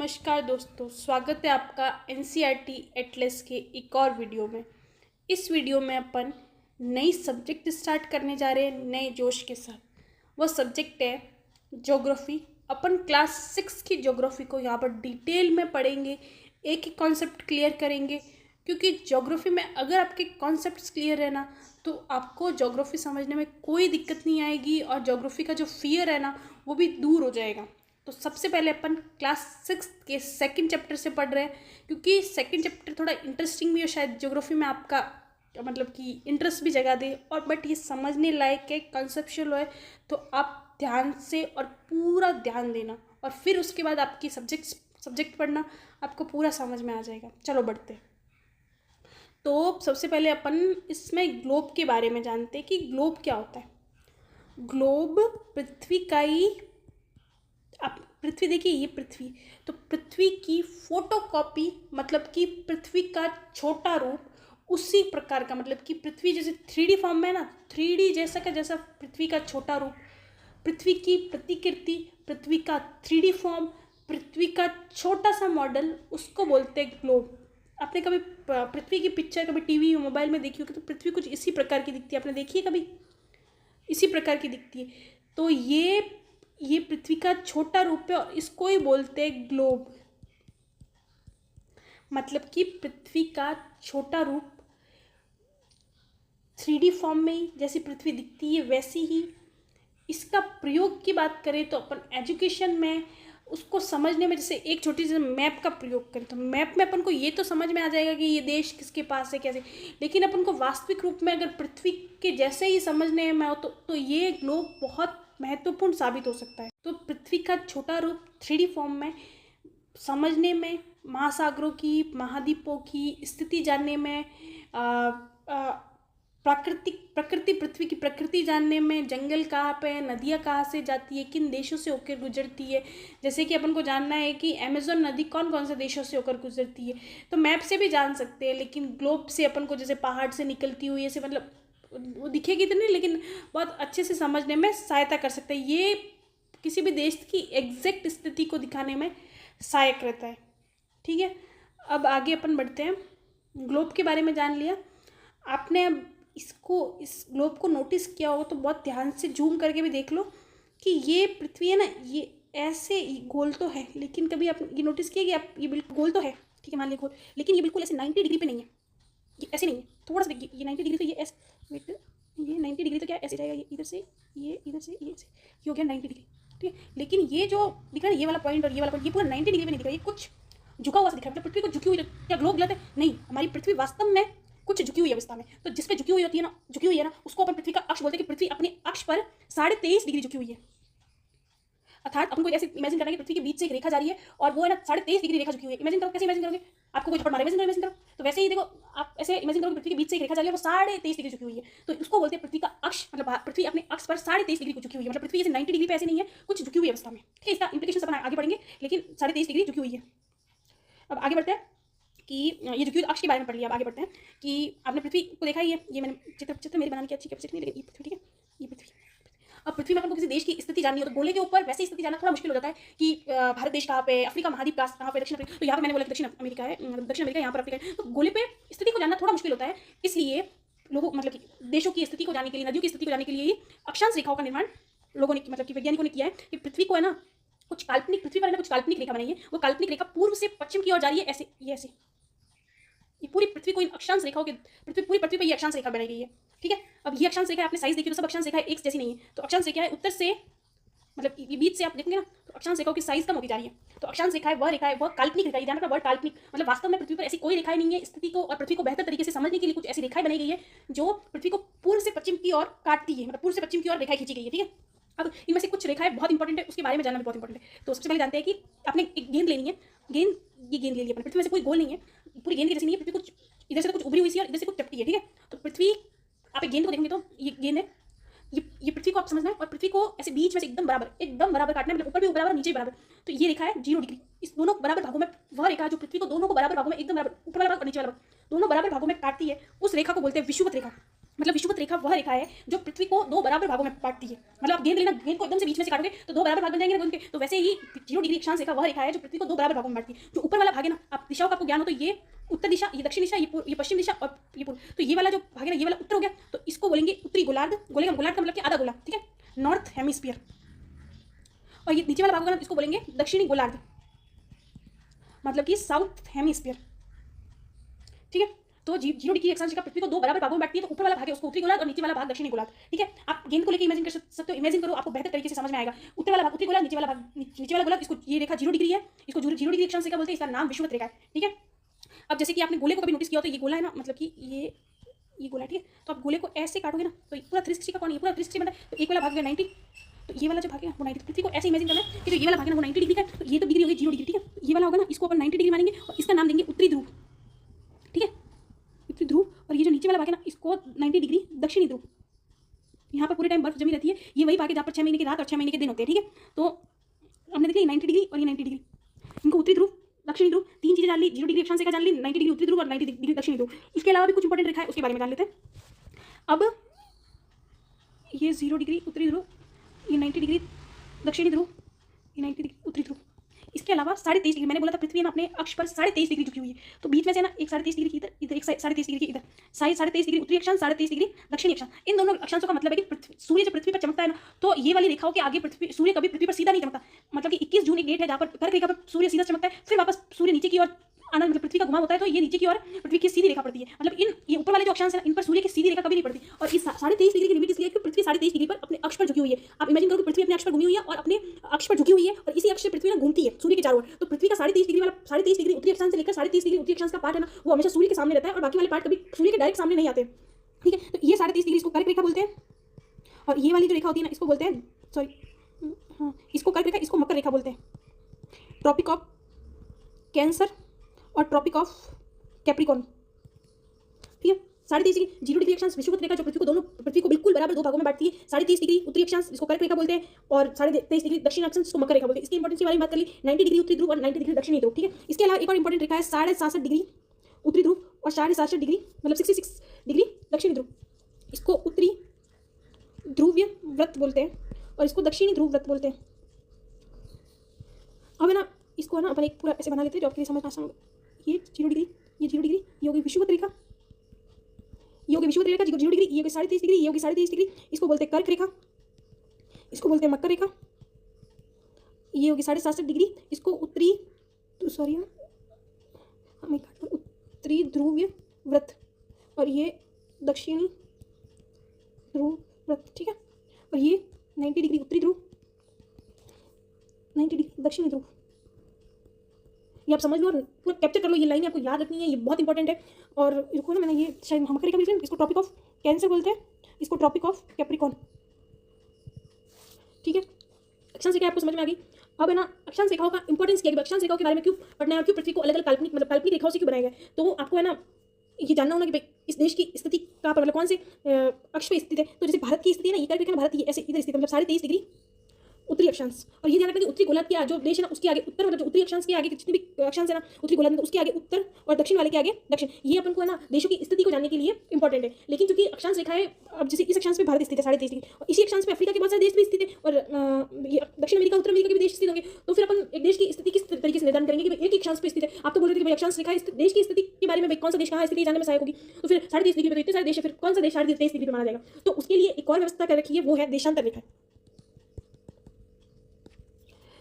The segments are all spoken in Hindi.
नमस्कार दोस्तों, स्वागत है आपका एनसीईआरटी एटलस के एक और वीडियो में। इस वीडियो में अपन नई सब्जेक्ट स्टार्ट करने जा रहे हैं नए जोश के साथ। वो सब्जेक्ट है ज्योग्राफी। अपन क्लास 6 की ज्योग्राफी को यहाँ पर डिटेल में पढ़ेंगे, एक एक कॉन्सेप्ट क्लियर करेंगे। क्योंकि ज्योग्राफी में अगर आपके कॉन्सेप्ट्स क्लियर है ना, तो आपको ज्योग्राफी समझने में कोई दिक्कत नहीं आएगी और ज्योग्राफी का जो फियर है ना, वो भी दूर हो जाएगा। तो सबसे पहले अपन क्लास 6 के सेकंड चैप्टर से पढ़ रहे हैं, क्योंकि सेकंड चैप्टर थोड़ा इंटरेस्टिंग भी हो, शायद ज्योग्राफी में आपका मतलब कि इंटरेस्ट भी जगा दे, और बट ये समझने लायक है, कंसेप्चुअल है। तो आप ध्यान से और पूरा ध्यान देना, और फिर उसके बाद आपकी सब्जेक्ट पढ़ना, आपको पूरा समझ में आ जाएगा। चलो बढ़ते हैं। तो सबसे पहले अपन इसमें ग्लोब के बारे में जानते हैं कि ग्लोब क्या होता है। ग्लोब पृथ्वी का ही, आप पृथ्वी देखिए, ये पृथ्वी, तो पृथ्वी की फोटोकॉपी, मतलब कि पृथ्वी का छोटा रूप, उसी प्रकार का, मतलब कि पृथ्वी जैसे 3D फॉर्म में है ना, 3D जैसा का जैसा पृथ्वी का छोटा रूप, पृथ्वी की प्रतिकृति, पृथ्वी का 3D फॉर्म, पृथ्वी का छोटा सा मॉडल, उसको बोलते हैं ग्लोब। आपने कभी पृथ्वी की पिक्चर कभी टीवी मोबाइल में देखी होगी, तो पृथ्वी कुछ इसी प्रकार की दिखती है। आपने देखी है कभी? इसी प्रकार की दिखती है। तो ये पृथ्वी का छोटा रूप है और इसको ही बोलते हैं ग्लोब। मतलब कि पृथ्वी का छोटा रूप 3D फॉर्म में ही जैसी पृथ्वी दिखती है वैसी ही। इसका प्रयोग की बात करें तो अपन एजुकेशन में उसको समझने में, जैसे एक छोटी सी मैप का प्रयोग करें, तो मैप में अपन को ये तो समझ में आ जाएगा कि ये देश किसके पास है, कैसे। लेकिन अपन को वास्तविक रूप में अगर पृथ्वी के जैसे ही समझने में हो तो ये ग्लोब बहुत महत्वपूर्ण साबित हो सकता है। तो पृथ्वी का छोटा रूप 3D फॉर्म में समझने में, महासागरों की, महाद्वीपों की स्थिति जानने में, प्रकृति पृथ्वी की प्रकृति जानने में, जंगल कहाँ पे है, नदियाँ कहाँ से जाती है, किन देशों से होकर गुजरती है। जैसे कि अपन को जानना है कि अमेज़न नदी कौन कौन से देशों से होकर गुजरती है, तो मैप से भी जान सकते हैं। लेकिन ग्लोब से अपन को जैसे पहाड़ से निकलती हुई ऐसे, मतलब वो दिखेगी तो नहीं, लेकिन बहुत अच्छे से समझने में सहायता कर सकता है। ये किसी भी देश की एग्जैक्ट स्थिति को दिखाने में सहायक रहता है। ठीक है, अब आगे अपन बढ़ते हैं। ग्लोब के बारे में जान लिया आपने। अब इस ग्लोब को नोटिस किया होगा तो बहुत ध्यान से जूम करके भी देख लो कि ये पृथ्वी है ना, ये ऐसे गोल तो है, लेकिन कभी आप ये नोटिस किया कि आप ये बिल्कुल गोल तो है, ठीक है, मान लीजिए गोल, लेकिन ये बिल्कुल ऐसे 90 डिग्री पे नहीं है। ये ऐसे नहीं है, थोड़ा सा देखिए, ये 90 डिग्री तो ये ऐसे, वेट, ये 90 डिग्री तो क्या ऐसे जाएगा, ये इधर से ये हो गया 90 डिग्री, ठीक है। लेकिन ये जो दिख रहा है, ये वाला पॉइंट और ये वाला पॉइंट, ये पूरा 90 डिग्री में नहीं दिख रहा, ये कुछ झुका हुआ सा दिख रहा है। मतलब पृथ्वी को झुकी हुई, क्या ग्लोब गलत है? नहीं, हमारी पृथ्वी वास्तव में कुछ झुकी हुई अवस्था में। तो जिस पे झुकी हुई होती है ना, झुकी हुई है ना, उसको अपन पृथ्वी का अक्ष बोलते हैं कि पृथ्वी अपने अक्ष पर 23.5 डिग्री झुकी हुई है। अर्थात अपन को ऐसे इमेजिन करना है कि पृथ्वी के बीच से एक रेखा जा रही है और वो है ना 23.5 डिग्री रेखा झुकी हुई है। इमेजिन करो, कैसे इमेजिन करोगे? आपको कोई थप्पड़ मारे, इमेजिन करो। तो वैसे ही देखो, आप ऐसे इमेजिन करो कि पृथ्वी के बीच से एक रेखा जा रही है, वो 23.5 डिग्री झुकी हुई है। तो उसको बोलते हैं पृथ्वी का अक्ष, मतलब पृथ्वी अपने अक्ष पर 23.5 डिग्री को झुकी हुई है। मतलब पृथ्वी ऐसे 90 डिग्री पे ऐसे नहीं है, कुछ झुकी हुई अवस्था में। ठीक है, इसका इंप्लीकेशन अपन आगे पढ़ेंगे, लेकिन 23.5 डिग्री झुकी हुई है। अब आगे बढ़ते हैं कि ये झुकी हुई अक्ष के बारे में पढ़ लिया। अब आगे बढ़ते हैं कि आपने पृथ्वी को देखा ही है। ये मैंने चित्र मेरी बनाने की अच्छी कैपेसिटी नहीं, लेकिन ये ठीक है, ये पृथ्वी। अब पृथ्वी में अपन को किसी देश की स्थिति जाननी हो तो गोले के ऊपर वैसे स्थिति जानना थोड़ा मुश्किल हो जाता है कि भारत देश कहाँ पे, अफ्रीका महाद्वीप कहाँ पे, दक्षिण अफ्रीका, तो यहाँ पे मैंने बोला दक्षिण अमेरिका है, दक्षिण अमेरिका, यहाँ पर अफ्रीका है। तो गोले पे स्थिति को जानना थोड़ा मुश्किल होता है। इसलिए लोगों, मतलब कि देशों की स्थिति को जानने के लिए, नदियों की स्थिति को जानने के लिए अक्षांश रेखाओं का निर्माण लोगों ने, मतलब कि वैज्ञानिकों ने किया है। कि पृथ्वी को है ना कुछ काल्पनिक, पृथ्वी पर है ना कुछ काल्पनिक रेखा बनाई है। वो काल्पनिक रेखा पूर्व से पश्चिम की ओर जा रही है, ऐसे, ये ऐसे, ये पूरी पृथ्वी को इन अक्षांश रेखाओं के, पूरी पृथ्वी पर ये अक्षांश रेखा बनाई गई है। ठीक है, अब ये अक्षांश रेखा आपने साइज देखी तो सब अक्षांश रेखा एक जैसी नहीं है। तो अक्षांश रेखा है उत्तर से, मतलब ये बीच से आप देखेंगे ना, तो अक्षांश रेखाओं की साइज कम होती जा रही है। तो अक्षांश रेखा है वह काल्पनिक रेखा है। ध्यान रखना, वर्ड काल्पनिक, मतलब वास्तव में पृथ्वी पर ऐसी कोई रेखाएं नहीं है। स्थिति को और पृथ्वी को बेहतर तरीके से समझने के लिए कुछ ऐसी रेखाएं बनाई गई है जो पृथ्वी को पूर्व से पश्चिम की ओर काटती है, मतलब पूर्व से पश्चिम की ओर रेखाएं खींची गई है। ठीक है, अब इनमें से कुछ रेखाएं बहुत इंपॉर्टेंट है, उसके बारे में जानना भी बहुत इंपॉर्टेंट है। तो सबसे पहले जानते हैं कि आपने एक गेंद लेनी है। गेंद, ये गेंद ले ली अपने, पृथ्वी में से कोई गोल नहीं है, पूरी गेंद की जैसी नहीं है। पृथ्वी कुछ इधर से तो कुछ उभरी हुई सी और इधर से कुछ चपटी है। ठीक है, तो पृथ्वी, आप एक गेंद को देखेंगे तो ये गेंद है, ये पृथ्वी को आप समझना है, और पृथ्वी को ऐसे बीच में से एकदम बराबर काटना है, मतलब ऊपर भी बराबर, नीचे भी बराबर। तो ये रेखा है 0 डिग्री। इस दोनों बराबर भागों में, वह रेखा जो पृथ्वी को दोनों को बराबर भागों में, एकदम बराबर, ऊपर बराबर और नीचे बराबर, दोनों बराबर भागों में काटती है, उस रेखा को बोलते हैं विषुवत रेखा। मतलब विषुवत रेखा वह रेखा है जो पृथ्वी को दो बराबर भागों में बांटती है। मतलब आप गेंद लेना, गेंद को एकदम से बीच में से काटोगे तो दो बराबर भाग बन जाएंगे ना गेंद के। तो वैसे ही 0 डिग्री अक्षांश रेखा वह रेखा है जो पृथ्वी को दो बराबर भागों में बांटती है। जो ऊपर वाला भाग है ना, आप दिशाओं का आपको ज्ञान हो तो ये उत्तर दिशा, ये दक्षिण दिशा, ये पश्चिम दिशा और ये पूर्व। तो ये वाला जो भाग है ना, ये वाला उत्तर हो गया, तो इसको बोलेंगे उत्तरी गोलार्ध। गोलार्ध का मतलब कि आधा गोला, ठीक है, नॉर्थ हेमिस्फीयर। और ये नीचे वाला भाग होगा ना, इसको बोलेंगे दक्षिणी गोलार्ध, मतलब कि साउथ हेमिस्फीयर, ठीक है। तो 0 डिग्री अक्षांश रेखा पृथ्वी को दो बराबर भागों में बांटती है। तो ऊपर वाला भाग है उसको उत्तरी गोलार्ध और नीचे वाला भाग दक्षिणी गोलार्ध, ठीक है। आप गेंद को लेकर इमेजिन कर सकते हो, इमेजिन करो, आपको बेहतर तरीके से समझ में आएगा। ऊपर वाला भाग उत्तरी गोलार्ध, नीचे वाला भाग नीचे वाला गोलार्ध। इसको ये रेखा 0 डिग्री है, इसको 0 डिग्री अक्षांश रेखा बोलते हैं। इसका नाम विषुवत रेखा है, ठीक है। अब जैसे कि आपने गोले को कभी नोटिस किया हो तो ये गोला है ना, मतलब कि ये गोला, ठीक है। तो आप गोले को ऐसे काटोगे ना तो पूरा 360 का कौन है, पूरा 360 बनता है। तो एक वाला भाग है 90, तो ये वाला जो भाग है वो 90। पृथ्वी को ऐसे इमेजिन करना है कि जो ये वाला भाग है ना वो 90 डिग्री का है। तो ये तो डिग्री होगी 0 डिग्री, ठीक है। ये वाला होगा ना, इसको अपन 90 डिग्री मानेंगे और इसका नाम देंगे उत्तरी ध्रुव, ठीक है, उत्तरी ध्रुव। और ये जो नीचे वाला भाग है ना, इसको 90 डिग्री दक्षिणी ध्रुव। यहाँ पर पूरे टाइम बर्फ जमी रहती है। ये वही भाग है जहाँ पर 6 महीने की रात और 6 महीने के दिन होते हैं, ठीक है। तो हमने देखा 90 डिग्री और ये 90 डिग्री, इनको उत्तरी ध्रुव दक्षिणी ध्रुव, तीन चीजें जान ली। 0 डिग्री अक्षांश रेखा जान ली, 90 डिग्री उत्तरी ध्रुव और 90 डिग्री दक्षिणी ध्रुव। इसके अलावा भी कुछ इंपॉर्टेंट रेखा है, उसके बारे में जान लेते हैं। अब ये 0 डिग्री उत्तरी ध्रुव, ये 90 डिग्री दक्षिणी ध्रुव, ये 90 डिग्री उत्तरी ध्रुव। इसके अलावा 23.5 डिग्री, मैंने बोला था पृथ्वी ना अपने अक्ष पर 23.5 डिग्री झुकी हुई है। तो बीच में से ना एक 23.5 डिग्री इधर, इधर एक 23.5 डिग्री इधर, 23.5 डिग्री उत्तरी अक्षांश, 23.5 डिग्री दक्षिणी अक्षांश। इन दोनों अक्षांशों का मतलब है कि सूर्य जब पृथ्वी पर चमकता है ना, तो ये वाली रेखाओं के आगे पृथ्वी सूर्य कभी पृथ्वी पर सीधा नहीं चमकता। मतलब कि 21 जून एक डेट है जहाँ पर कर्क रेखा पर सूर्य सीधा चमकता है, फिर वापस सूर्य नीचे की ओर आना, मतलब पृथ्वी का घुमाव होता है। तो ये नीचे की ओर पृथ्वी की सीधी रेखा पड़ती है। मतलब ये ऊपर वाले जो अक्षांश है इन पर सूर्य की सीधी रेखा कभी नहीं पड़ती। और इस 23.5 डिग्री की लिमिट इसलिए कि पृथ्वी 23.5 डिग्री पर अपने अक्ष पर झुकी हुई है। आप इमेजिन करो कि पृथ्वी अपने अक्ष पर घूमी हुई है और अपने अक्ष पर झुकी हुई है और इसी अक्ष से पृथ्वी ना घूमती है सूर्य के चारों ओर। तो पृथ्वी का 23.5 डिग्री वाला 23.5 डिग्री उत्तरी अक्षांश से लेकर 23.5 डिग्री उत्तरी अक्षांश का पार्ट है ना, वो हमेशा सूर्य के सामने रहता है और बाकी वाले पार्ट कभी सूर्य के डायरेक्ट सामने नहीं आते, ठीक है। तो ये 23.5 डिग्री इसको कर्क रेखा बोलते हैं। और ये वाली जो रेखा होती है ना, इसको बोलते हैं, सॉरी हाँ, इसको कर्क रेखा, इसको मकर रेखा बोलते हैं। ट्रॉपिक ऑफ कैंसर और ट्रॉपिक ऑफ कैप्रिकॉर्न, ठीक है। 23.5 डिग्री 0 डिग्री अक्षांश विषुवत रेखा जो पृथ्वी को बिल्कुल बराबर दो भागों में बांटती है। 23.5 डिग्री उत्तरी अक्षांश इसको कर्क रेखा बोलते हैं और 23.5 डिग्री दक्षिण अक्षांश इसको मकर रेखा बोलते हैं। इसकी इंपॉर्टेंस के बारे में बात कर ली। 90 डिग्री उत्तरी ध्रुव और 90 डिग्री दक्षिणी ध्रुव, ठीक है। इसके अलावा एक और इंपॉर्टेंट रेखा है 67.5 डिग्री उत्तरी ध्रुव और 67.5 डिग्री मतलब 66 डिग्री दक्षिणी ध्रुव। इसको उत्तरी ध्रुवीय व्रत बोलते हैं और इसको दक्षिणी ध्रुव व्रत बोलते हैं। अब है ना, इसको है ना अपन एक पूरा ऐसे बना लेते हैं जो आपके लिए समझ आसान होगा। ये 0 डिग्री, ये 0 डिग्री, ये होगी विषुवत रेखा, ये होगी विषुवत रेखा 0 डिग्री, ये होगी 23.5 डिग्री, ये होगी 23.5 डिग्री। इसको बोलते हैं कर्क रेखा, इसको बोलते हैं मकर रेखा। ये होगी 67 डिग्री, इसको उत्तरी सॉरी उत्तरी ध्रुवीय व्रत और ये दक्षिणी ध्रुव व्रत, ठीक है। और ये 90 डिग्री उत्तरी ध्रुव, 90 डिग्री दक्षिणी ध्रुव। ये आप समझ लो और पूरा कैप्चर कर लो, ये लाइन आपको याद रखनी है, ये बहुत इंपॉर्टेंट है। और रुको ना, मैंने ये शायद मकर रेखा बोलते हैं, इसको ट्रॉपिक ऑफ कैंसर बोलते हैं, इसको ट्रॉपिक ऑफ कैप्रिकॉर्न, ठीक है। अक्षांश रेखा आपको समझ में आ गई। अब है ना, अक्षांश रेखाओं का इंपॉर्टेंस क्या है, अक्षांश रेखाओं के बारे में क्यों पढ़ना है और क्यों पृथ्वी को अलग अलग काल्पनिक रेखाओं से क्यों बनाया गया है। तो आपको है ना ये जानना होगा कि भाई इस देश की स्थिति कहाँ पर, मतलब कौन से अक्ष पे स्थित है। तो जैसे भारत की स्थिति है ना, ये कर्क रेखा भारत की ऐसे इधर स्थित है, मतलब 23.5 डिग्री उत्तरी अक्षांश। और ये ध्यान रखना कि उत्तरी गोलार्ध के जो देश है ना उसके आगे उत्तर, मतलब जो उत्तरी अक्षांश के आगे जितने भी अक्षांश है ना उत्तरी गोलार्ध में, उसके आगे उत्तर और दक्षिण वाले के आगे दक्षिण। ये अपन को है ना देशों की स्थिति को जानने के लिए इंपॉर्टेंट है। लेकिन चूंकि अक्षांश रेखा है, अब जैसे इस अक्षांश पे भारत स्थित है 23.5 डिग्री और इसी अक्षांश पे अफ्रीका के बहुत सारे देश भी स्थित है और ये दक्षिण अमेरिका उत्तर अमेरिका के भी देश स्थित होंगे। तो फिर अपन एक देश की स्थिति किस तरीके से निर्धारण करेंगे कि एक ही अक्षांश पे स्थित है। आप तो बोल रहे थे कि अक्षांश रेखा इस देश की स्थिति के बारे में कौन सा देश कहाँ स्थिति जानने में सहायक होगी। तो फिर 23.5 डिग्री पे इतने सारे देश है, फिर कौन सा देश 23.5 डिग्री पे माना जाएगा। तो उसके लिए एक और व्यवस्था कर रखी है, वो है देशांतर रेखा।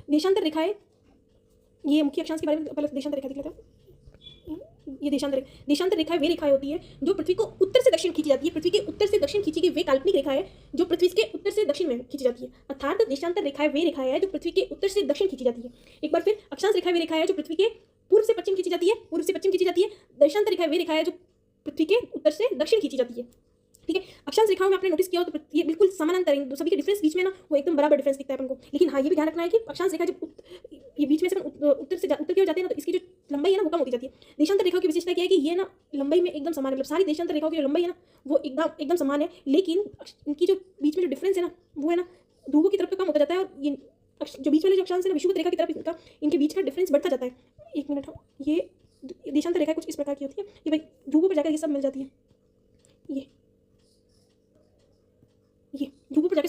देशांतर रेखाएं, ये मुख्य अक्षांश के बारे में पहले देशांतर रेखा देख लेते हैं। ये देशांतर रेखाएं वे रेखाएं होती है जो पृथ्वी को उत्तर से दक्षिण खींची जाती है। पृथ्वी के उत्तर से दक्षिण खींची गई वे काल्पनिक रेखा है जो पृथ्वी के उत्तर से दक्षिण में खींची जाती है। अर्थात देशांतर रेखाएं वे रेखाएं है जो पृथ्वी के उत्तर से दक्षिण खींची जाती है। एक बार फिर, अक्षांश रेखाएं वे रेखाएं है जो पृथ्वी के पूर्व से पश्चिम खींची जाती है, पूर्व से पश्चिम खींची जाती है। देशांतर रेखाएं वे रेखाएं है जो पृथ्वी के उत्तर से दक्षिण खींची जाती है, ठीक है। अक्षांश रेखाओं में आपने नोटिस किया हो तो ये बिल्कुल समानांतर है, सभी के डिफरेंस बीच में ना वो एकदम बराबर डिफरेंस दिखता है अपन को। लेकिन हाँ, ये भी ध्यान रखना है कि अक्षांश रेखा जब ये बीच में से उत्तर की ओर जाते हैं ना, तो इसकी जो लंबाई है ना वो कम होती जाती है। देशांतर रेखाओं की विशेषता क्या है कि ये ना लंबाई में एकदम समान है, मतलब सारी देशांतर रेखाओं की जो लंबाई है ना वो एकदम समान है। लेकिन इनकी जो बीच में जो डिफरेंस है ना वो है ना ध्रुवों की तरफ तो कम होता जाता है और ये जो बीच वाले जो अक्षांश है ना विषुवत रेखा की तरफ इनके बीच का डिफरेंस बढ़ता जाता है। एक मिनट, ये देशांतर रेखा कुछ इस प्रकार की होती है, ये भाई ध्रुवों पर जाकर ये सब मिल जाती है। ये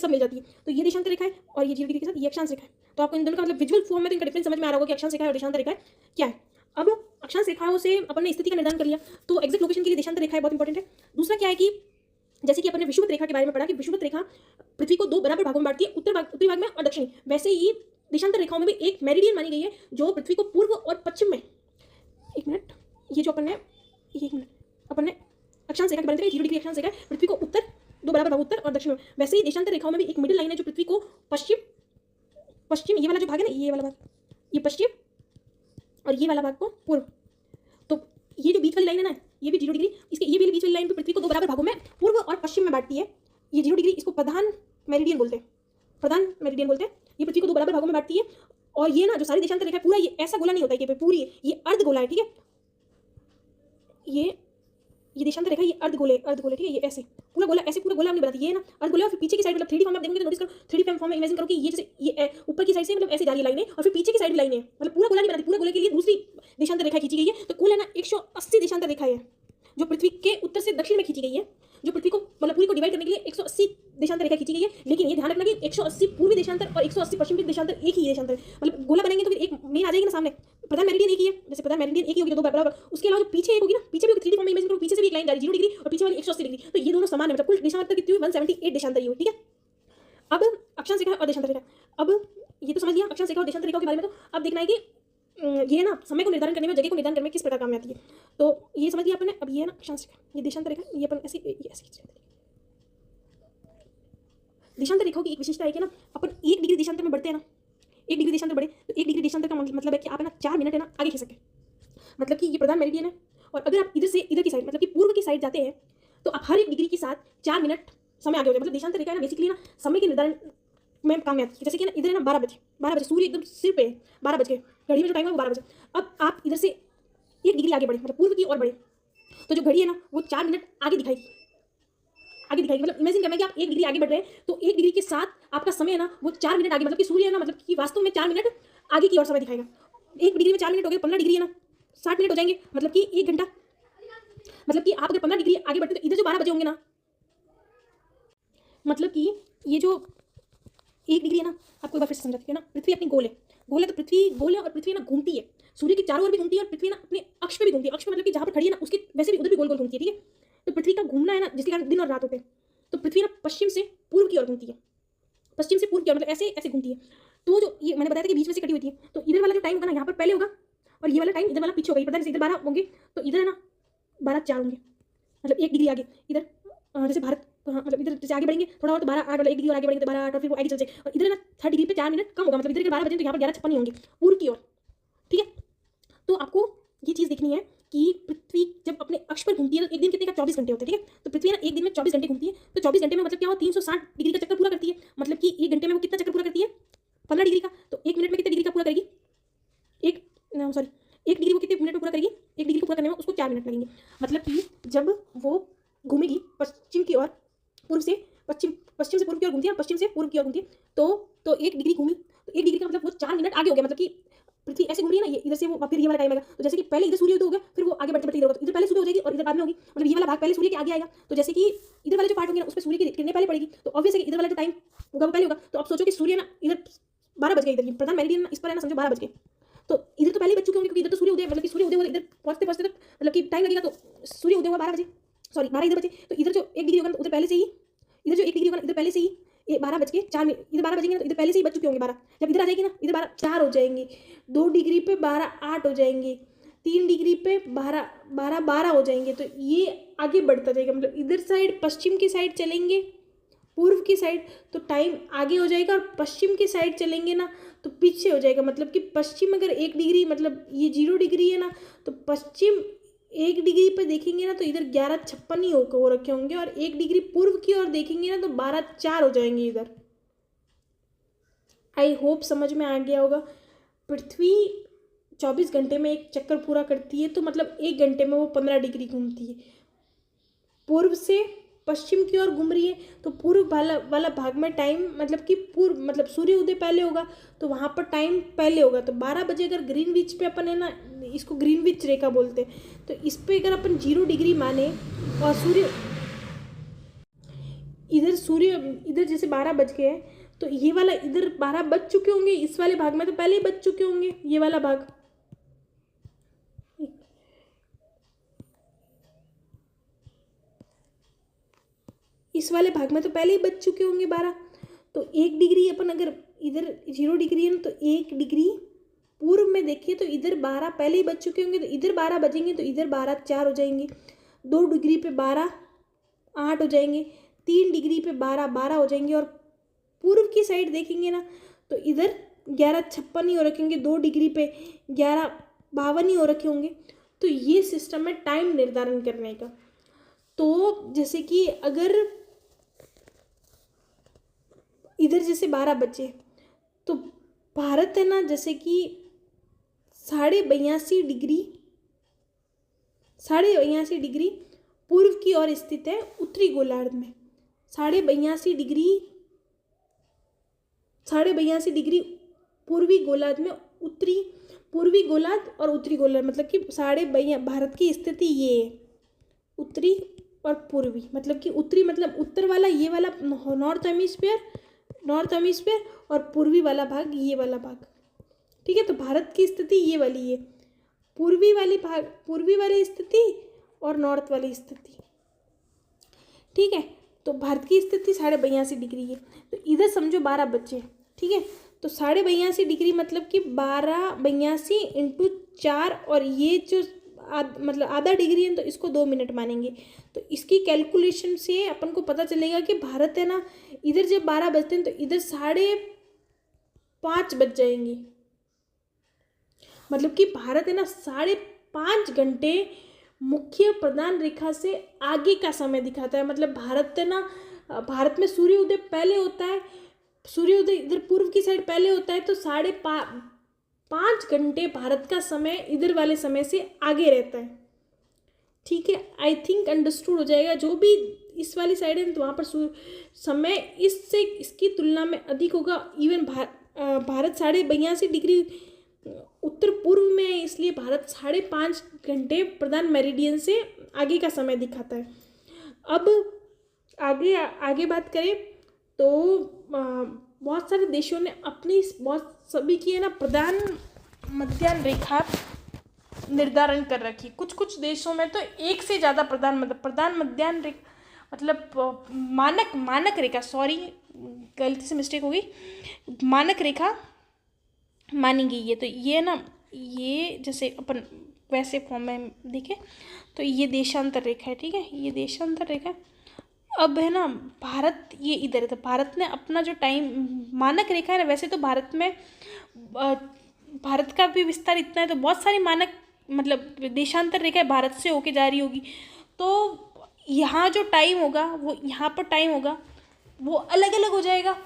सब मिल जाती है। तो ये देशांतर रेखा है और ये 0 डिग्री के साथ ये अक्षांश रेखा है। तो आपको इन दोनों का मतलब विजुअल फॉर्म में तो इनका डिफरेंस समझ में आ रहा होगा कि अक्षांश रेखा है और देशांतर रेखा है क्या है। अब अक्षांश रेखाओं से अपन ने स्थिति का निर्धारण कर लिया, तो एग्जैक्ट लोकेशन के लिए देशांतर रेखा बहुत इंपॉर्टेंट है। दूसरा क्या है कि जैसे कि अपन ने विषुवत रेखा के बारे में पढ़ा कि विषुवत रेखा पृथ्वी को 2 बराबर भागों में बांटती है, उत्तरी भाग में और दक्षिणी। वैसे ही देशांतर रेखाओं में भी एक मेरिडियन मानी गई है जो पृथ्वी को पूर्व और पश्चिम में, एक मिनट, ये जो अपन ने अक्षांश रेखा के बारे में 0 डिग्री अक्षांश रेखा है, पृथ्वी को उत्तर 2 बराबर भाग उत्तर और दक्षिण में। वैसे ही देशांतर रेखाओं में भी एक मिडिल लाइन है जो पृथ्वी को पश्चिम ये वाला जो भाग है ना, ये वाला भाग, ये पश्चिम और ये वाला भाग को पूर्व। तो ये जो बीच वाली लाइन है ना, ये भी 0 डिग्री, इसके ये भी बीच वाली लाइन पे पृथ्वी को 2 बराबर भागों में पूर्व और पश्चिम में बांटती है। ये 0 डिग्री, इसको प्रधान मेरिडियन बोलते हैं। ये पृथ्वी को 2 बराबर भागों में बांटती है। और ये ना जो सारी देशांतर रेखा पूरा ये ऐसा गोला नहीं होता है कि पूरी ये अर्ध गोला है, ठीक है। ये देशांतर रेखा, ये अर्ध गोले, ठीक है। ये ऐसे पूरा गोला हमने बनाती है, ये ना अर्ध गोला। और फिर पीछे की साइड मतलब 3D फॉर्म में आप देखेंगे तो नोटिस करो, 3D फॉर्म में इमेजिन करो कि ये जैसे ये ऊपर की साइड से मतलब ऐसे जा रही है लाइनें और फिर पीछे की साइड लाइनें, मतलब पूरा गोला नहीं बनाती, पूरे गोले के लिए दूसरी देशांतर रेखा खींची गई है। तो कुल है ना 180 देशांतर रेखा है जो पृथ्वी के उत्तर से दक्षिण में खींची गई है, जो पृथ्वी को मतलब पूरी को डिवाइड करने के लिए 180 देशांतर रेखा खींची गई है। लेकिन ये ध्यान रखना कि 180 पूर्वी देशांतर और 180 पश्चिमी देशांतर एक ही देशांतर, मतलब गोला बनाएंगे तो फिर एक मेन आ जाएगी ना सामने, प्रधान मेरिडियन एक ही है। जैसे प्रधान मेरिडियन एक ही होगी तो 2 बराबर, उसके अलावा जो पीछे एक होगी ना, पीछे भी 3D फॉर्म में इमेजिन करो, पीछे से भी एक लाइन जा रही है 0 डिग्री और पीछे वाली 180 डिग्री, तो ये दोनों समान है। मतलब कुल देशांतर कितनी हुई 178 देशांतर ही हुई, ठीक है। अब अक्षांश रेखा और देशांतर रेखा, अब ये तो समझ लिया अक्षांश रेखा और देशांतर रेखा के बारे में। तो अब देखना है कि ये ना समय को निर्धारण करने में, जगह को निर्धारण करने में किस प्रकार काम में आती है। तो ये समझ लिया अपन ने। अब ये है ना अक्षांश रेखा, ये देशांतर रेखा, ये अपन ऐसे खींच रहे थे। देशांतर रेखाओं की एक विशेषता है कि ना अपन 1 डिग्री देशांतर में बढ़ते हैं ना, 1 डिग्री देशांतर बढ़े तो 1 डिग्री देशांतर का मतलब है कि आप है ना 4 मिनट है ना आगे खींच सके। मतलब कि ये प्रधान मेरिडियन है और अगर आप इधर से इधर की साइड मतलब कि पूर्व की साइड जाते हैं तो आप हर एक डिग्री के साथ 4 मिनट समय आगे हो जाए। मतलब देशांतर रेखा है ना बेसिकली ना समय के निर्धारण में काम में आती है। जैसे कि ना इधर है ना 12 बजे सूर्य एकदम सिर पे 12 बज के, घड़ी में जो टाइम है वो 12 बजे। अब आप इधर से 1 डिग्री आगे बढ़े, मतलब पूर्व की ओर बढ़े, तो जो घड़ी है ना वो 4 मिनट आगे दिखाएगी। मतलब इमेजिन करना कि आप 1 डिग्री आगे बढ़ रहे हैं तो 1 डिग्री के साथ आपका समय है ना वो 4 मिनट आगे, मतलब कि सूर्य है ना मतलब कि वास्तव में 4 मिनट आगे की ओर समय दिखाएगा। 1 डिग्री में 4 मिनट हो गए, 15 डिग्री है ना 60 मिनट हो जाएंगे, मतलब कि 1 घंटा। मतलब कि आप अगर 15 डिग्री आगे बढ़ते तो इधर जो 12 बजे होंगे ना, मतलब कि ये जो 1 डिग्री है ना, आपको एक बार फिर समझाती है ना, पृथ्वी अपनी गोल है तो पृथ्वी गोल है और पृथ्वी ना घूमती है, सूर्य के चारों ओर भी घूमती है और पृथ्वी ना अपने अक्ष पे भी घूमती है। अक्ष पे मतलब कि जहाँ पर खड़ी है ना उसके वैसे भी उधर भी गोल गोल घूमती है, ठीक है। तो पृथ्वी का घूमना है ना जिसके कारण दिन और रात होते हैं। तो पृथ्वी ना पश्चिम से पूर्व की ओर घूमती है, मतलब ऐसे घूमती है। तो जो ये मैंने बताया था कि बीच में से कटी होती है, तो इधर वाला जो टाइम होगा ना यहाँ पर पहले होगा और ये वाला टाइम इधर वाला पीछे होगा। पता है इधर 12 होंगे तो इधर है ना 12:04 होंगे, मतलब 1 डिग्री आगे इधर। जैसे भारत मतलब इधर जैसे आगे बढ़ेंगे थोड़ा और तो 12:08 वाला 1 डिग्री और आगे बढ़ेंगे तो 12:08 और फिर वो आगे चल जाए। और इधर ना 3 डिग्री पे 4 मिनट कम होगा, मतलब इधर के 12 बजे तो यहाँ पर 11:56 होंगे पूर्व की ओर, ठीक है। तो आपको ये चीज़ देखनी है कि पृथ्वी जब अपने अक्ष पर घूमती है तो एक दिन कितने का 24 घंटे होते हैं, ठीक है। तो पृथ्वी ना एक दिन में 24 घंटे घूमती है, तो 24 घंटे में मतलब क्या हो 360 डिग्री का चक्कर पूरा करती है। मतलब कि 1 घंटे में वो कितना चक्कर पूरा करती है 15 डिग्री का। तो 1 मिनट में कितने डिग्री का पूरा करेगी, 1 डिग्री वो कितने मिनट में पूरा करेगी, 1 डिग्री को पूरा करने में उसको 4 मिनट लगेंगे। मतलब कि जब वो घूमेगी पश्चिम की ओर, पूर्व से पश्चिम से पूर्व की ओर घूमती है, पश्चिम से पूर्व की ओर घूमती है, तो 1 डिग्री घूमी तो 1 डिग्री का मतलब वो 4 मिनट आगे हो गया। मतलब कि पृथ्वी ऐसे घूम रही है ना, ये इधर से वो फिर ये वाला टाइम आएगा। तो जैसे कि पहले इधर सूर्य उदय होगा फिर वो आगे बढ़ते इधर होगा, तो इधर पहले सुबह हो जाएगी और इधर बाद में होगी। मतलब ये वाला भाग पहले सूर्य के आगे आएगा। तो जैसे कि इधर वाले जो पार्ट होंगे ना उस पर सूर्य की किरणें पहले पड़ेगी, तो ऑब्वियस है कि इधर वाला जो टाइम होगा वो पहले होगा। तो आप सोचो कि सूर्य ना इधर 12 बज गए, इधर प्रधान मेरिडियन इस पर है ना समझो 12 बज गए, तो इधर तो पहले ही बज चुके होंगे क्योंकि इधर तो सूर्य उदय मतलब कि सूर्य उदय इधर पहुंचते तक मतलब कि टाइम लगेगा। तो सूर्य उदय हुआ 12 बजे, सॉरी 12 इधर बजे, तो इधर जो 1 डिग्री होगा उधर पहले से ही, इधर जो 1 डिग्री होगा इधर पहले से ही 12 बज के 4 मिनट, इधर 12 बजेंगे तो इधर पहले से ही बज चुके होंगे 12। जब इधर आ जाएगी ना इधर 12:04 हो जाएंगे, 2 डिग्री पे 12:08 हो जाएंगे, 3 डिग्री पे 12:12 हो जाएंगे। तो ये आगे बढ़ता जाएगा, मतलब इधर साइड पश्चिम की साइड चलेंगे पूर्व की साइड तो टाइम आगे हो जाएगा, और पश्चिम की साइड चलेंगे ना तो पीछे हो जाएगा। मतलब कि पश्चिम अगर 1 डिग्री मतलब ये 0 डिग्री है ना, तो पश्चिम 1 डिग्री पे देखेंगे ना तो इधर 11:56 ही हो रखे होंगे, और 1 डिग्री पूर्व की ओर देखेंगे ना तो 12:04 हो जाएंगे इधर। आई होप समझ में आ गया होगा। पृथ्वी 24 घंटे में एक चक्कर पूरा करती है, तो मतलब 1 घंटे में वो 15 डिग्री घूमती है। पूर्व से पश्चिम की ओर घूम रही है तो पूर्व वाला भाग में टाइम मतलब कि पूर्व मतलब सूर्य उदय पहले होगा तो वहाँ पर टाइम पहले होगा। तो 12 बजे अगर ग्रीनविच पे अपन है ना, इसको ग्रीनविच रेखा बोलते हैं, तो इस पे अगर अपन 0 डिग्री माने और सूर्य इधर सूर्य, इधर जैसे 12 बज गए हैं तो ये वाला इधर 12 बज चुके होंगे, इस वाले भाग में तो पहले ही बज चुके होंगे, ये वाला भाग। इस वाले भाग में तो पहले ही बज चुके होंगे 12। तो 1 डिग्री अपन अगर इधर 0 डिग्री है ना, तो 1 डिग्री पूर्व में देखिए तो इधर 12 पहले ही बज चुके होंगे, तो इधर 12 बजेंगे तो इधर 12 4 हो जाएंगे। 2 डिग्री पे 12 8 हो जाएंगे। 3 डिग्री पे 12 12 हो जाएंगे। और पूर्व की साइड देखेंगे ना तो इधर 11 56 ही हो रखेंगे, 2 डिग्री पे 11 52 ही हो रखे होंगे। तो ये सिस्टम है टाइम निर्धारण करने का। तो जैसे कि अगर इधर जैसे 12 बजे तो भारत है ना जैसे कि 82.5 डिग्री पूर्व की ओर स्थित है उत्तरी गोलार्ध में। 82.5 डिग्री पूर्वी गोलार्ध में, पूर्वी गोलार्ध और उत्तरी गोलार्ध, मतलब कि भारत की स्थिति ये है, उत्तरी और पूर्वी, मतलब कि उत्तरी मतलब उत्तर वाला ये वाला नॉर्थ हेमिस्फीयर और पूर्वी वाला भाग ये वाला भाग। ठीक है, तो भारत की स्थिति ये वाली है, पूर्वी वाली स्थिति और नॉर्थ वाली स्थिति। ठीक है, तो भारत की स्थिति 82.5 डिग्री है। तो इधर समझो 12 बजे। ठीक है, तो 82.5 डिग्री मतलब कि 82 इंटू 4, और ये जो मतलब आधा डिग्री है तो इसको 2 मिनट मानेंगे। तो इसकी कैलकुलेशन से अपन को पता चलेगा कि भारत है ना, इधर जब 12 बजते हैं तो इधर 5:30 बज जाएंगे। मतलब कि भारत है ना 5.5 घंटे मुख्य प्रधान रेखा से आगे का समय दिखाता है। मतलब भारत है ना, भारत में सूर्योदय पहले होता है, सूर्योदय इधर पूर्व की साइड पहले होता है, तो 5.5 घंटे भारत का समय इधर वाले समय से आगे रहता है। ठीक है, आई थिंक अंडरस्टूड हो जाएगा। जो भी इस वाली साइड है तो वहाँ पर समय इसकी तुलना में अधिक होगा। इवन भारत 82.5 डिग्री उत्तर पूर्व में है, इसलिए भारत 5.5 घंटे प्रधान मेरिडियन से आगे का समय दिखाता है। अब आगे बात करें तो बहुत सारे देशों ने अपनी सभी की है ना प्रधान मध्याह्न रेखा निर्धारण कर रखी। कुछ देशों में तो एक से ज़्यादा प्रधान मध्याह्न रेखा मतलब मानक रेखा, सॉरी गलती से मिस्टेक हो गई, मानक रेखा मानी गई है। तो ये ना, ये जैसे अपन वैसे फॉर्म में देखें तो ये देशांतर रेखा है। ठीक है, ये देशांतर रेखा है। अब है ना भारत ये इधर है, तो भारत ने अपना जो टाइम मानक रेखा है ना, वैसे तो भारत में भारत का भी विस्तार इतना है तो बहुत सारी मानक मतलब देशांतर रेखाएं भारत से होके जा रही होगी। तो यहाँ जो टाइम होगा वो यहाँ पर टाइम होगा वो अलग अलग हो जाएगा।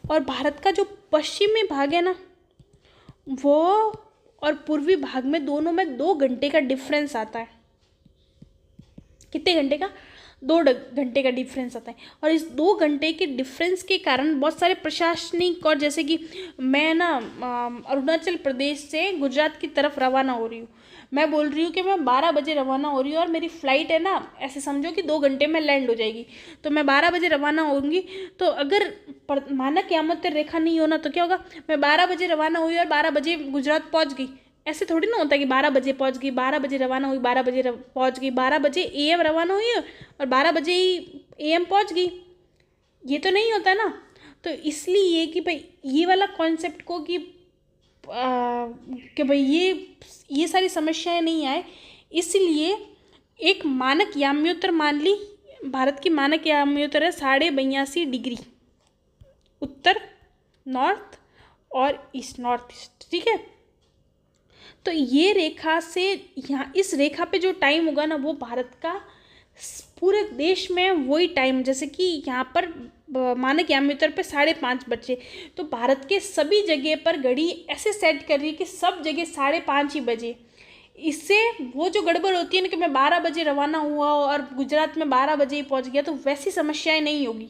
और भारत का जो पश्चिमी भाग है ना वो और पूर्वी भाग में दोनों में 2 घंटे का डिफरेंस आता है। कितने घंटे का? 2 घंटे का डिफरेंस आता है। और इस 2 घंटे के डिफरेंस के कारण बहुत सारे प्रशासनिक, और जैसे कि मैं ना अरुणाचल प्रदेश से गुजरात की तरफ रवाना हो रही हूँ, मैं बोल रही हूँ कि मैं 12 बजे रवाना हो रही हूँ और मेरी फ़्लाइट है ना, ऐसे समझो कि 2 घंटे में लैंड हो जाएगी, तो मैं 12 बजे रवाना होंगी। तो अगर मानक यामत रेखा नहीं होना तो क्या होगा, मैं 12 बजे रवाना हुई और 12 बजे गुजरात पहुँच गई। ऐसे थोड़ी ना होता है कि 12 बजे पहुँच गई, 12 बजे रवाना हुई, 12 बजे पहुँच गई, 12 बजे AM रवाना हुई और 12 बजे ही AM पहुँच गई, ये तो नहीं होता ना। तो इसलिए कि भाई ये वाला कॉन्सेप्ट को कि भाई ये सारी समस्याएं नहीं आए, इसलिए एक मानक याम्योत्तर मान ली। भारत की मानक याम्योत्तर है 82.5 डिग्री उत्तर, नॉर्थ और ईस्ट, नॉर्थ ईस्ट। ठीक है, तो ये रेखा से यहाँ इस रेखा पे जो टाइम होगा ना वो भारत का पूरे देश में वही टाइम, जैसे कि यहाँ पर मानक याम्योत्तर पे 5:30 बजे, तो भारत के सभी जगह पर घड़ी ऐसे सेट कर रही है कि सब जगह 5:30 ही बजे। इससे वो जो गड़बड़ होती है ना कि मैं 12 बजे रवाना हुआ और गुजरात में 12 बजे ही पहुँच गया, तो वैसी समस्याएं नहीं होगी।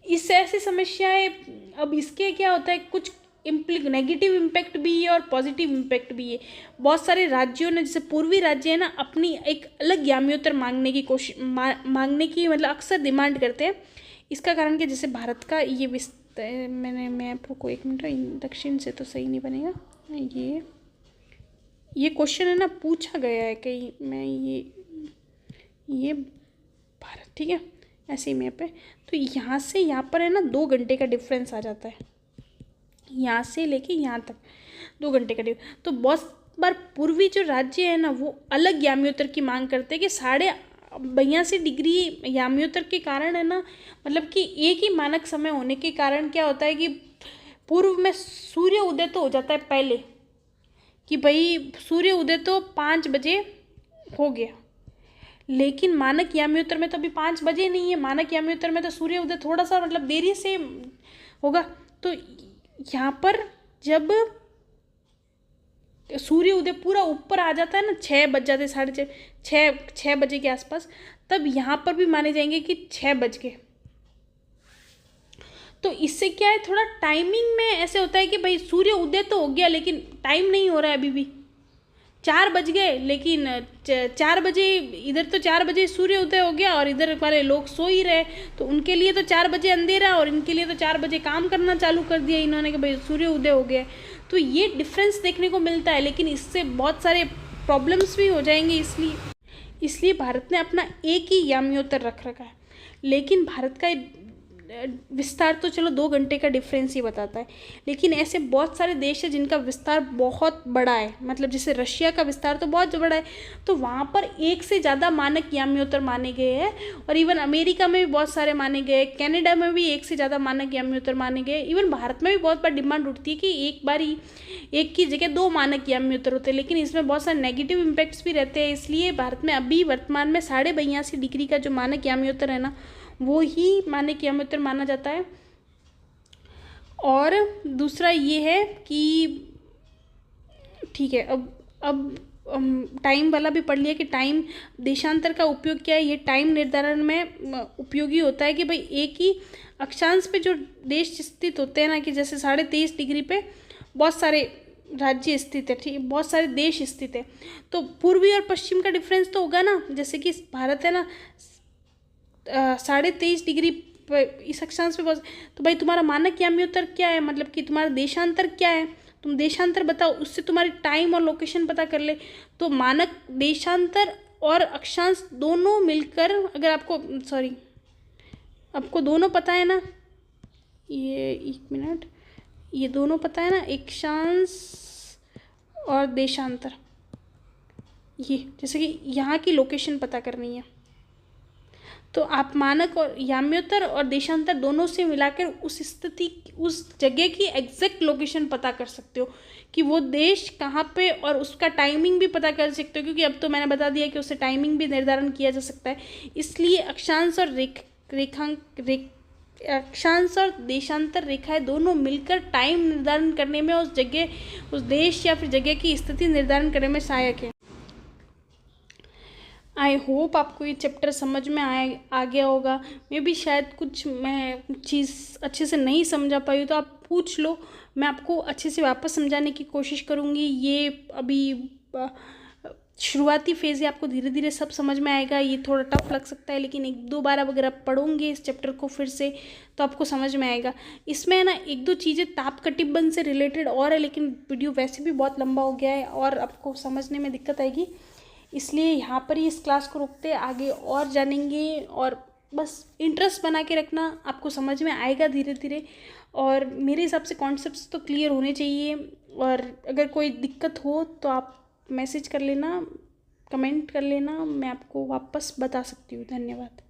इससे ऐसी समस्याएं, अब इसके क्या होता है, कुछ नेगेटिव इम्पैक्ट भी है और पॉजिटिव इम्पैक्ट भी है। बहुत सारे राज्यों ने, जैसे पूर्वी राज्य है ना, अपनी एक अलग यामियोत्तर मांगने की मतलब अक्सर डिमांड करते हैं। इसका कारण कि जैसे भारत का ये मैं आपको एक मिनट, दक्षिण से तो सही नहीं बनेगा, ये क्वेश्चन है ना पूछा गया है कहीं, मैं ये भारत, ठीक है, ऐसे ही मैप है। तो यहाँ से यहाँ पर है ना 2 घंटे का डिफरेंस आ जाता है, यहाँ से लेके यहाँ तक 2 घंटे का डिफरेंस। तो बहुत बार पूर्वी जो राज्य है ना वो अलग यामियोत्तर की मांग करते हैं कि 82 डिग्री यामियोत्तर के कारण है ना, मतलब कि एक ही मानक समय होने के कारण क्या होता है कि पूर्व में सूर्य उदय तो हो जाता है पहले, कि भाई सूर्य उदय तो 5 बजे हो गया, लेकिन मानक यामियोत्तर में तो अभी 5 बजे नहीं है। मानक यामियोत्तर में तो सूर्य उदय थोड़ा सा मतलब देरी से होगा। तो यहाँ पर जब सूर्य उदय पूरा ऊपर आ जाता है ना, 6 बज जाते, 6:30, 6 बजे के आसपास, तब यहाँ पर भी माने जाएंगे कि 6 बज गए। तो इससे क्या है, थोड़ा टाइमिंग में ऐसे होता है कि भाई सूर्य उदय तो हो गया लेकिन टाइम नहीं हो रहा है, अभी भी 4 बज गए, लेकिन 4 बजे इधर तो 4 बजे सूर्य उदय हो गया और इधर वाले लोग सो ही रहे, तो उनके लिए तो 4 बजे अंधेरा और इनके लिए तो 4 बजे काम करना चालू कर दिया इन्होंने कि भाई सूर्य उदय हो गया। तो ये डिफरेंस देखने को मिलता है, लेकिन इससे बहुत सारे प्रॉब्लम्स भी हो जाएंगे। इसलिए भारत ने अपना एक ही यामियोत्तर रख रखा है, लेकिन भारत का विस्तार तो चलो 2 घंटे का डिफरेंस ही बताता है, लेकिन ऐसे बहुत सारे देश हैं जिनका विस्तार बहुत बड़ा है। मतलब जैसे रशिया का विस्तार तो बहुत बड़ा है, तो वहाँ पर 1 से ज़्यादा मानक यामियोत्तर माने गए हैं। और इवन अमेरिका में भी बहुत सारे माने गए, कनाडा में भी 1 से ज़्यादा मानक यामियोत्तर माने गए। इवन भारत में भी बहुत बार डिमांड उठती है कि एक बार ही एक की जगह 2 मानक यामियोत्तर होते हैं, लेकिन इसमें बहुत सारे नेगेटिव इम्पैक्ट्स भी रहते हैं। इसलिए भारत में अभी वर्तमान में 82.5 डिग्री का जो मानक यामियोत्तर है ना, वो ही मानक यामियोत्तर माना जाता है। और दूसरा ये है कि ठीक है, अब टाइम वाला भी पढ़ लिया कि टाइम देशांतर का उपयोग क्या है। ये टाइम निर्धारण में उपयोगी होता है कि भाई एक ही अक्षांश पे जो देश स्थित होते हैं ना, कि जैसे 23.5 डिग्री पे बहुत सारे राज्य स्थित है, ठीक है, बहुत सारे देश स्थित है, तो पूर्वी और पश्चिम का डिफरेंस तो होगा ना। जैसे कि भारत है ना 23.5 डिग्री इस अक्षांश पे बहुत, तो भाई तुम्हारा मानक यामियोत्तर क्या है, मतलब कि तुम्हारा देशांतर क्या है, तुम देशांतर बताओ, उससे तुम्हारी टाइम और लोकेशन पता कर ले। तो मानक, देशांतर और अक्षांश दोनों मिलकर, अगर आपको दोनों पता है ना, ये 1 मिनट, ये दोनों पता है ना, अक्षांश और देशांतर, ये जैसे कि यहाँ की लोकेशन पता करनी है, तो आप मानक और यामियोत्तर और देशांतर दोनों से मिलाकर उस जगह की एग्जैक्ट लोकेशन पता कर सकते हो कि वो देश कहाँ पे, और उसका टाइमिंग भी पता कर सकते हो, क्योंकि अब तो मैंने बता दिया कि उससे टाइमिंग भी निर्धारण किया जा सकता है। इसलिए अक्षांश और देशांतर रेखाएं दोनों मिलकर टाइम निर्धारण करने में, उस देश या फिर जगह की स्थिति निर्धारण करने में सहायक है। आई होप आपको ये चैप्टर समझ में आ गया होगा। मे भी शायद कुछ मैं चीज़ अच्छे से नहीं समझा पाई, तो आप पूछ लो, मैं आपको अच्छे से वापस समझाने की कोशिश करूँगी। ये अभी शुरुआती फेज़ है, आपको धीरे धीरे सब समझ में आएगा। ये थोड़ा टफ लग सकता है, लेकिन 1-2 बार अगर आप पढ़ोगे इस चैप्टर को फिर से, तो आपको समझ में आएगा। इसमें है ना 1-2 चीज़ें ताप कटिबंध से रिलेटेड और है, लेकिन वीडियो वैसे भी बहुत लंबा हो गया है और आपको समझने में दिक्कत आएगी, इसलिए यहाँ पर ही इस क्लास को रोकते, आगे और जानेंगे। और बस इंटरेस्ट बना के रखना, आपको समझ में आएगा धीरे धीरे। और मेरे हिसाब से कॉन्सेप्ट्स तो क्लियर होने चाहिए, और अगर कोई दिक्कत हो तो आप मैसेज कर लेना, कमेंट कर लेना, मैं आपको वापस बता सकती हूँ। धन्यवाद।